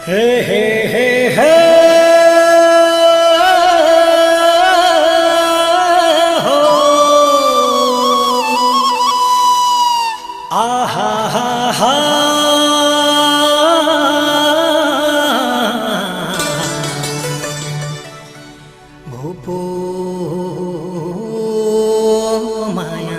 Hey, hey, hey, hey. Aha, ha, ha. Bhupo Maya.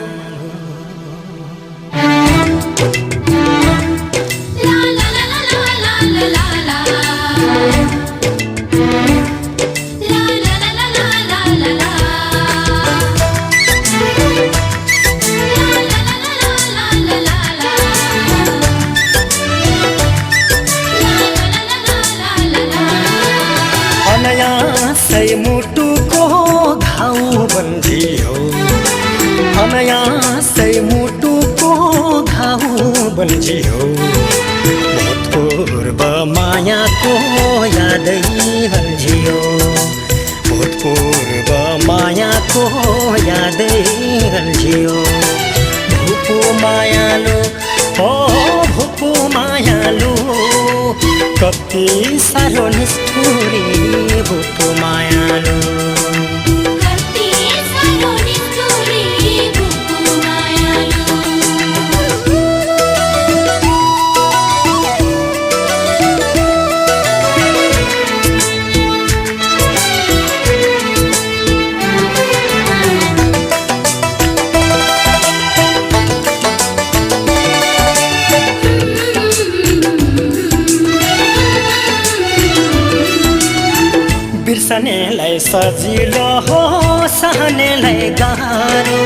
अनायासै मुटुको घाउ बन्दियो अनायासै मुटुको घाउ बन्दियो भूतपूर्व मायाको यादै हल्झियो भूतपूर्व मायाको यादै हल्झियो भूपू मायालु ओ भूपू मायालु कति साह्रो निष्ठुरी भूपू मायालु कति साह्रो निष्ठुरी भूपू मायालु बिर्सनेलाई सजिलो हो सहनेलाई गाह्रो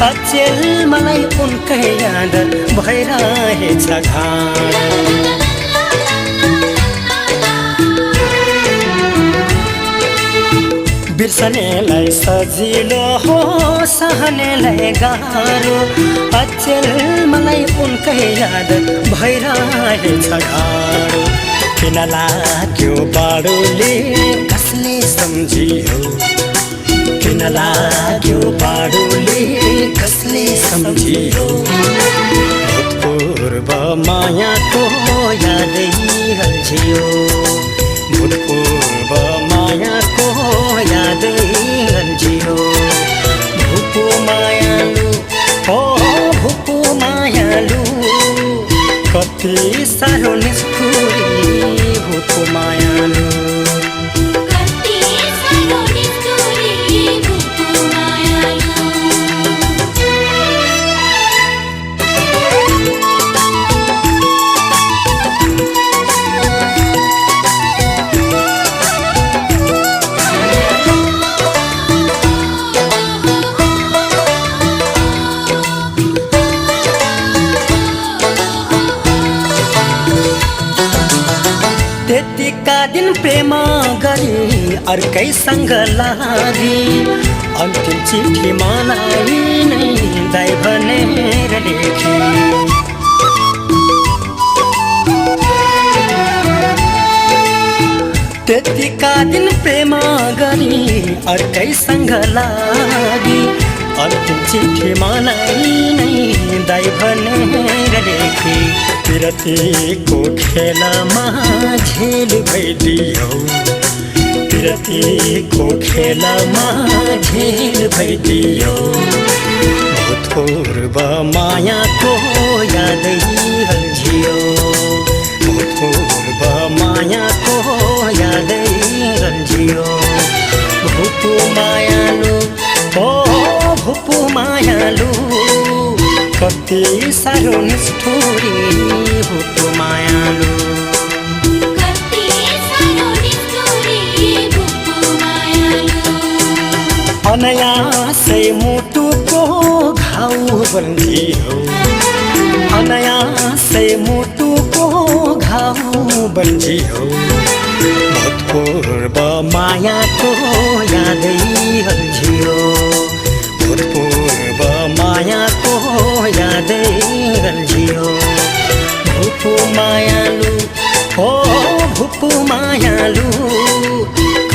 अचेल मलाई उनकै याद भइरहेछ घाँडो बिर्सनेलाई सजिलो हो सहनेलाई गाह्रो अचेल मलाई उनकै याद भइरहेछ घाँडो किन लाग्यो बाडोले कसले सम्झियो किन लाग्यो बाडोले कसले सम्झियो भूतपूर्व मायाको यादै हल्झियो भूतपूर्व मायाको यादै हल्झियो भूपू मायालु ओ भूपू मायालु कति साह्रो निष्ठुरी भूपू मायालु कति साह्रो निष्ठुरी भूपू मायालु त्यतिका दिन प्रेम गरी अर्कैसँग लागि अन्तिम चिठी मलाई नै दाइ भनेर लेखी त्यतिका दिन प्रेम गरी अर्कैसँग लागि अन्तिम चिठी मलाई नै दाइ भनेर लेखी विरतीको खेलमा झेल भइदियो विरतीको खेलमा झेल भइदियो भूतपूर्व मायाको यादै हल्झियो भूतपूर्व मायाको यादै हल्झियो भूपू मायालु ओ भूपू मायालु कति साह्रो निष्ठुरी भूपू मायालु कति साह्रो निष्ठुरी भूपू मायालु अनायासै मुटुको घाउ बन्दियो अनायासै मुटुको घाउ बन्दियो भूतपूर्व मायाको यादै हल्झियो भूतपूर्व मायाको यादै हल्झियो भूपू मायालु ओ भूपू मायालु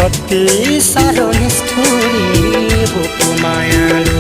कति साह्रो निष्ठुरी भूपू मायालु